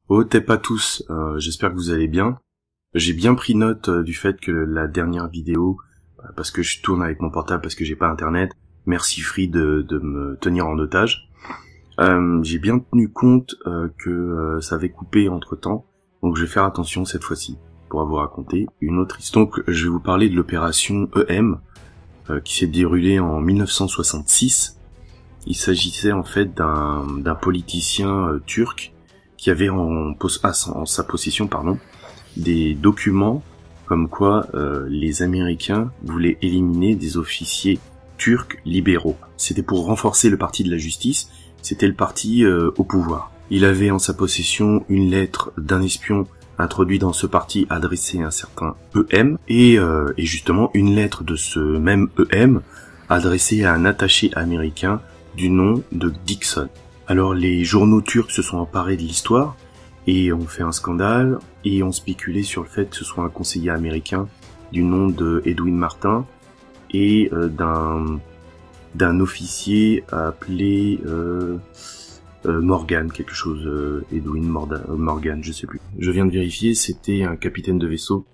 Oh, t'es pas tous, j'espère que vous allez bien. J'ai bien pris note du fait que la dernière vidéo, parce que je tourne avec mon portable, parce que j'ai pas internet, merci Free de me tenir en otage. J'ai bien tenu compte que ça avait coupé entre temps, donc je vais faire attention cette fois-ci pour vous raconter une autre histoire. Donc je vais vous parler de l'opération EM qui s'est déroulée en 1966. Il s'agissait en fait d'un politicien turc qui avait en sa possession des documents comme quoi les Américains voulaient éliminer des officiers turcs libéraux. C'était pour renforcer le parti de la justice, c'était le parti au pouvoir. Il avait en sa possession une lettre d'un espion introduit dans ce parti adressée à un certain EM et justement une lettre de ce même EM adressée à un attaché américain du nom de Dixon. Alors les journaux turcs se sont emparés de l'histoire et ont fait un scandale et ont spéculé sur le fait que ce soit un conseiller américain du nom de Edwin Martin et d'un officier appelé Morgan, quelque chose, Edwin Morgan, je sais plus. Je viens de vérifier, c'était un capitaine de vaisseau,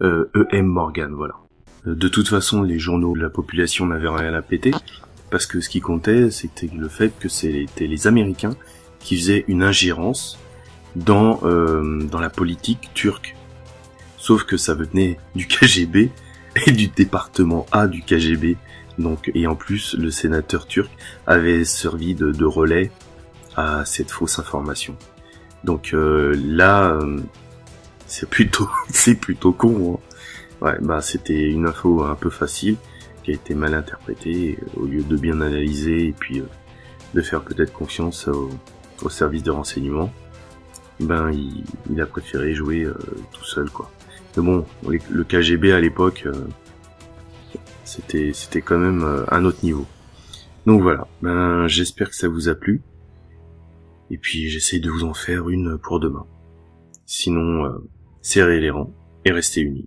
E.M. Morgan, voilà. De toute façon, les journaux de la population n'avaient rien à péter, parce que ce qui comptait, c'était le fait que c'était les Américains qui faisaient une ingérence dans la politique turque. Sauf que ça venait du KGB et du département A du KGB. Donc, et en plus, le sénateur turc avait servi de relais à cette fausse information. Donc là, c'est plutôt con. Hein. Ouais, bah c'était une info un peu facile qui a été mal interprétée au lieu de bien analyser et puis de faire peut-être confiance au service de renseignement. Ben il a préféré jouer tout seul quoi. Mais bon, le KGB à l'époque c'était quand même un autre niveau. Donc voilà, ben j'espère que ça vous a plu. Et puis j'essaie de vous en faire une pour demain. Sinon, serrez les rangs et restez unis.